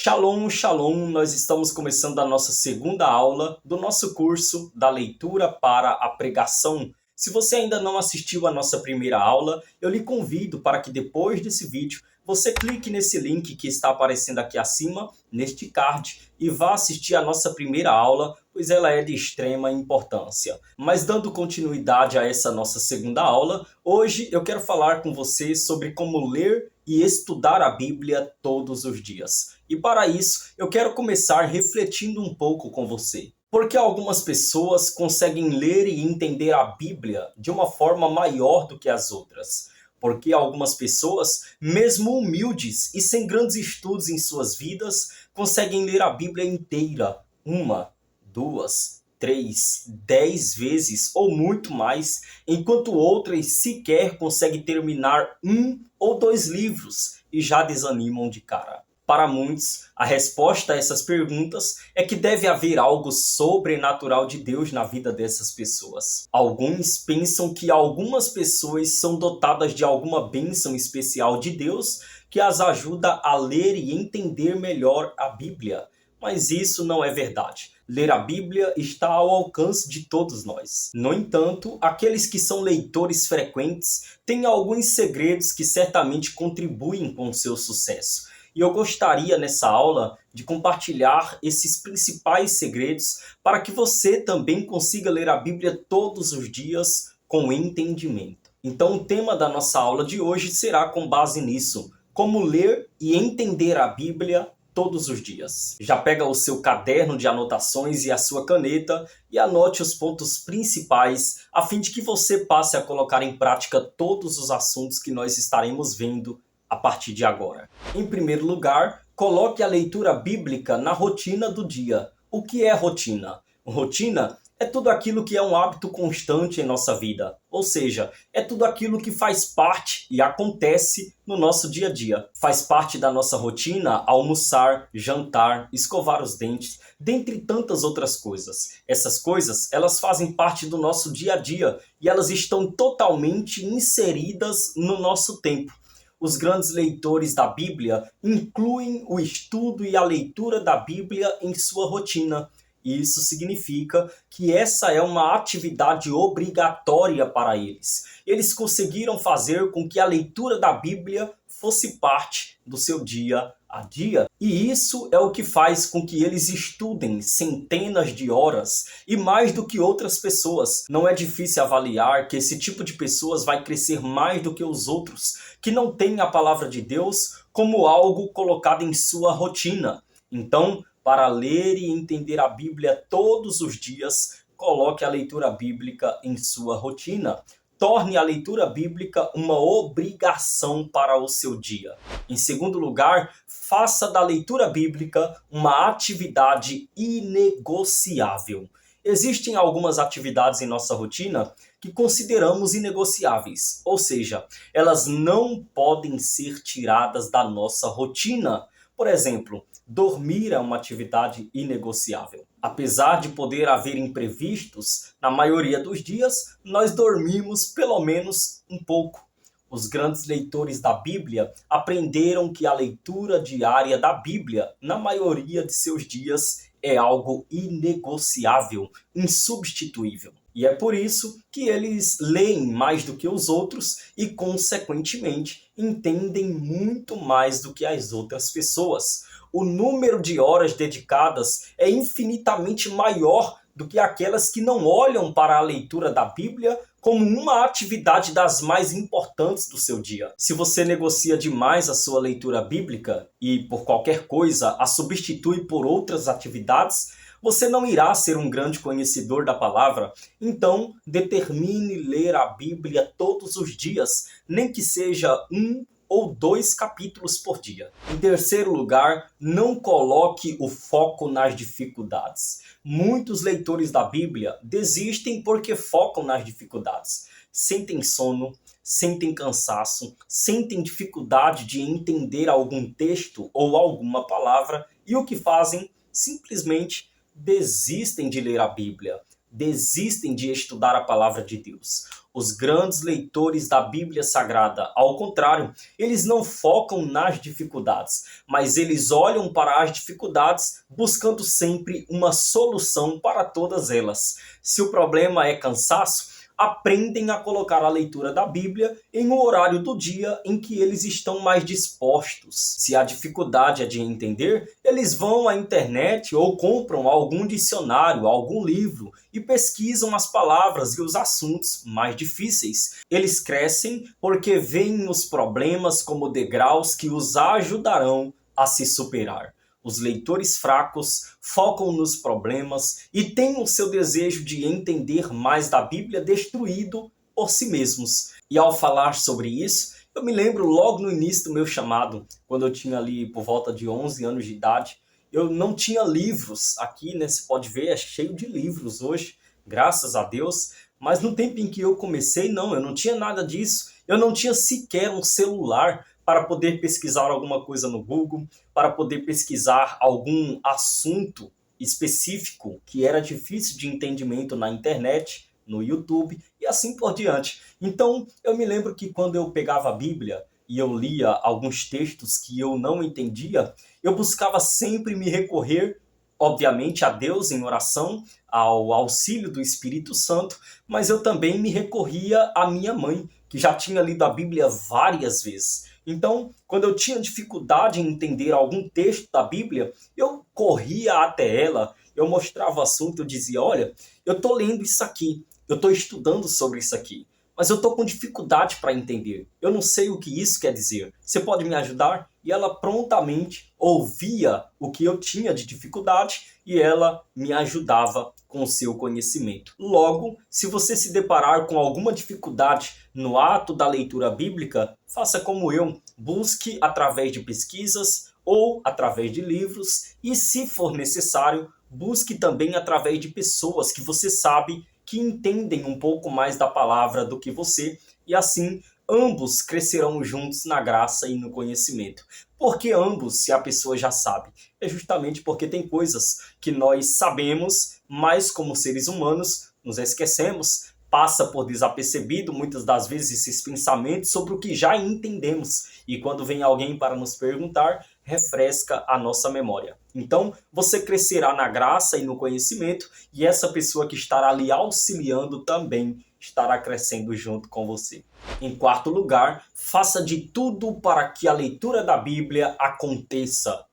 Shalom, shalom! Nós estamos começando a nossa segunda aula do nosso curso da leitura para a pregação. Se você ainda não assistiu a nossa primeira aula, eu lhe convido para que depois desse vídeo você clique nesse link que está aparecendo aqui acima, neste card, e vá assistir a nossa primeira aula, pois ela é de extrema importância. Mas dando continuidade a essa nossa segunda aula, hoje eu quero falar com você sobre como ler e estudar a Bíblia todos os dias. E para isso, eu quero começar refletindo um pouco com você. Porque algumas pessoas conseguem ler e entender a Bíblia de uma forma maior do que as outras. Porque algumas pessoas, mesmo humildes e sem grandes estudos em suas vidas, conseguem ler a Bíblia inteira, 1, 2, 3, 10 vezes ou muito mais, enquanto outras sequer conseguem terminar 1 ou 2 livros e já desanimam de cara. Para muitos, a resposta a essas perguntas é que deve haver algo sobrenatural de Deus na vida dessas pessoas. Alguns pensam que algumas pessoas são dotadas de alguma bênção especial de Deus que as ajuda a ler e entender melhor a Bíblia. Mas isso não é verdade. Ler a Bíblia está ao alcance de todos nós. No entanto, aqueles que são leitores frequentes têm alguns segredos que certamente contribuem com o seu sucesso. E eu gostaria nessa aula de compartilhar esses principais segredos para que você também consiga ler a Bíblia todos os dias com entendimento. Então o tema da nossa aula de hoje será com base nisso: como ler e entender a Bíblia todos os dias. Já pega o seu caderno de anotações e a sua caneta e anote os pontos principais a fim de que você passe a colocar em prática todos os assuntos que nós estaremos vendo a partir de agora. Em primeiro lugar, coloque a leitura bíblica na rotina do dia. O que é rotina? Rotina é tudo aquilo que é um hábito constante em nossa vida. Ou seja, é tudo aquilo que faz parte e acontece no nosso dia a dia. Faz parte da nossa rotina almoçar, jantar, escovar os dentes, dentre tantas outras coisas. Essas coisas, elas fazem parte do nosso dia a dia e elas estão totalmente inseridas no nosso tempo. Os grandes leitores da Bíblia incluem o estudo e a leitura da Bíblia em sua rotina. E isso significa que essa é uma atividade obrigatória para eles. Eles conseguiram fazer com que a leitura da Bíblia fosse parte do seu dia a dia. E isso é o que faz com que eles estudem centenas de horas e mais do que outras pessoas. Não é difícil avaliar que esse tipo de pessoas vai crescer mais do que os outros, que não têm a palavra de Deus como algo colocado em sua rotina. Então, para ler e entender a Bíblia todos os dias, coloque a leitura bíblica em sua rotina. Torne a leitura bíblica uma obrigação para o seu dia. Em segundo lugar, faça da leitura bíblica uma atividade inegociável. Existem algumas atividades em nossa rotina que consideramos inegociáveis, ou seja, elas não podem ser tiradas da nossa rotina. Por exemplo, dormir é uma atividade inegociável. Apesar de poder haver imprevistos, na maioria dos dias, nós dormimos pelo menos um pouco. Os grandes leitores da Bíblia aprenderam que a leitura diária da Bíblia, na maioria de seus dias, é algo inegociável, insubstituível. E é por isso que eles leem mais do que os outros e, consequentemente, entendem muito mais do que as outras pessoas. O número de horas dedicadas é infinitamente maior do que aquelas que não olham para a leitura da Bíblia como uma atividade das mais importantes do seu dia. Se você negocia demais a sua leitura bíblica e, por qualquer coisa, a substitui por outras atividades, você não irá ser um grande conhecedor da palavra. Então, determine ler a Bíblia todos os dias, nem que seja 1 ou 2 capítulos por dia. Em terceiro lugar, não coloque o foco nas dificuldades. Muitos leitores da Bíblia desistem porque focam nas dificuldades. Sentem sono, sentem cansaço, sentem dificuldade de entender algum texto ou alguma palavra e o que fazem? Simplesmente desistem de ler a Bíblia. desistem de estudar a palavra de Deus. Os grandes leitores da Bíblia Sagrada, ao contrário, eles não focam nas dificuldades, mas eles olham para as dificuldades buscando sempre uma solução para todas elas. Se o problema é cansaço, aprendem a colocar a leitura da Bíblia em um horário do dia em que eles estão mais dispostos. Se a dificuldade é de entender, eles vão à internet ou compram algum dicionário, algum livro e pesquisam as palavras e os assuntos mais difíceis. Eles crescem porque veem os problemas como degraus que os ajudarão a se superar. Os leitores fracos focam nos problemas e têm o seu desejo de entender mais da Bíblia destruído por si mesmos. E ao falar sobre isso, eu me lembro logo no início do meu chamado, quando eu tinha ali por volta de 11 anos de idade, eu não tinha livros. Aqui, né, você pode ver, é cheio de livros hoje, graças a Deus. Mas no tempo em que eu comecei, não, eu não tinha nada disso. Eu não tinha sequer um celular para poder pesquisar alguma coisa no Google, para poder pesquisar algum assunto específico que era difícil de entendimento na internet, no YouTube e assim por diante. Então, eu me lembro que quando eu pegava a Bíblia e eu lia alguns textos que eu não entendia, eu buscava sempre me recorrer, obviamente, a Deus em oração, ao auxílio do Espírito Santo, mas eu também me recorria à minha mãe, que já tinha lido a Bíblia várias vezes. Então, quando eu tinha dificuldade em entender algum texto da Bíblia, eu corria até ela, eu mostrava o assunto, eu dizia, olha, eu estou lendo isso aqui, eu estou estudando sobre isso aqui, mas eu estou com dificuldade para entender. Eu não sei o que isso quer dizer. Você pode me ajudar? E ela prontamente ouvia o que eu tinha de dificuldade e ela me ajudava com o seu conhecimento. Logo, se você se deparar com alguma dificuldade no ato da leitura bíblica, faça como eu. Busque através de pesquisas ou através de livros e, se for necessário, busque também através de pessoas que você sabe que entendem um pouco mais da palavra do que você, e assim ambos crescerão juntos na graça e no conhecimento. Por que ambos, se a pessoa já sabe? É justamente porque tem coisas que nós sabemos, mas como seres humanos nos esquecemos, passa por desapercebido muitas das vezes esses pensamentos sobre o que já entendemos. E quando vem alguém para nos perguntar, refresca a nossa memória. Então, você crescerá na graça e no conhecimento, e essa pessoa que estará lhe auxiliando também estará crescendo junto com você. Em quarto lugar, faça de tudo para que a leitura da Bíblia aconteça.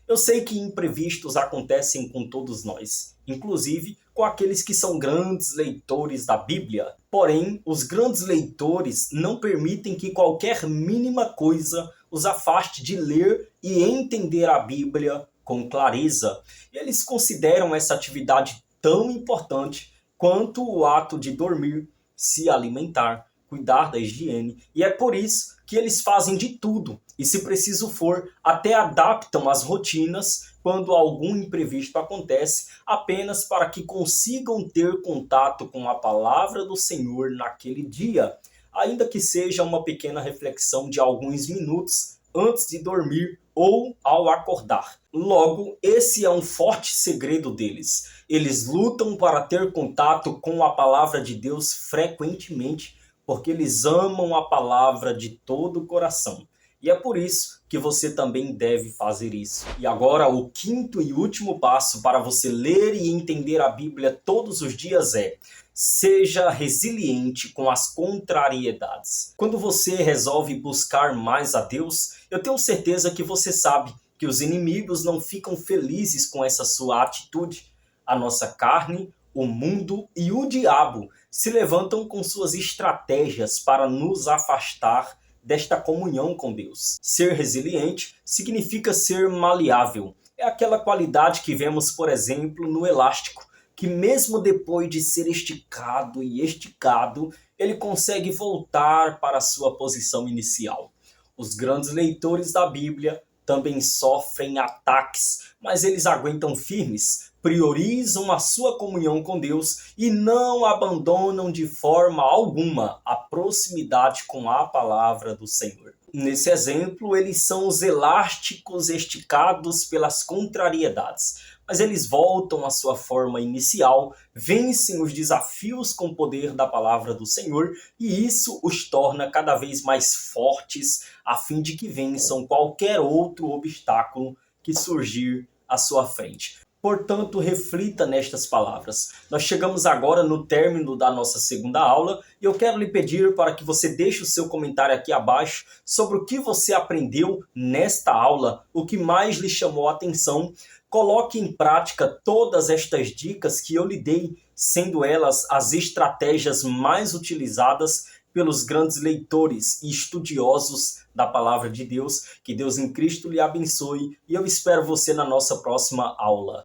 Eu sei que imprevistos acontecem com todos nós, inclusive com aqueles que são grandes leitores da Bíblia. Porém, os grandes leitores não permitem que qualquer mínima coisa os afaste de ler e entender a Bíblia com clareza. Eles consideram essa atividade tão importante quanto o ato de dormir, se alimentar, cuidar da higiene, e é por isso que eles fazem de tudo, e se preciso for, até adaptam as rotinas quando algum imprevisto acontece, apenas para que consigam ter contato com a palavra do Senhor naquele dia, ainda que seja uma pequena reflexão de alguns minutos antes de dormir ou ao acordar. Logo, esse é um forte segredo deles. Eles lutam para ter contato com a palavra de Deus frequentemente, porque eles amam a palavra de todo o coração. E é por isso que você também deve fazer isso. E agora, o quinto e último passo para você ler e entender a Bíblia todos os dias é: seja resiliente com as contrariedades. Quando você resolve buscar mais a Deus, eu tenho certeza que você sabe que os inimigos não ficam felizes com essa sua atitude. A nossa carne, o mundo e o diabo se levantam com suas estratégias para nos afastar desta comunhão com Deus. Ser resiliente significa ser maleável. É aquela qualidade que vemos, por exemplo, no elástico, que mesmo depois de ser esticado e esticado, ele consegue voltar para a sua posição inicial. Os grandes leitores da Bíblia também sofrem ataques, mas eles aguentam firmes, priorizam a sua comunhão com Deus e não abandonam de forma alguma a proximidade com a palavra do Senhor. Nesse exemplo, eles são os elásticos esticados pelas contrariedades, mas eles voltam à sua forma inicial, vencem os desafios com o poder da palavra do Senhor, e isso os torna cada vez mais fortes, a fim de que vençam qualquer outro obstáculo que surgir à sua frente. Portanto, reflita nestas palavras. Nós chegamos agora no término da nossa segunda aula e eu quero lhe pedir para que você deixe o seu comentário aqui abaixo sobre o que você aprendeu nesta aula, o que mais lhe chamou a atenção. Coloque em prática todas estas dicas que eu lhe dei, sendo elas as estratégias mais utilizadas pelos grandes leitores e estudiosos da palavra de Deus. Que Deus em Cristo lhe abençoe e eu espero você na nossa próxima aula.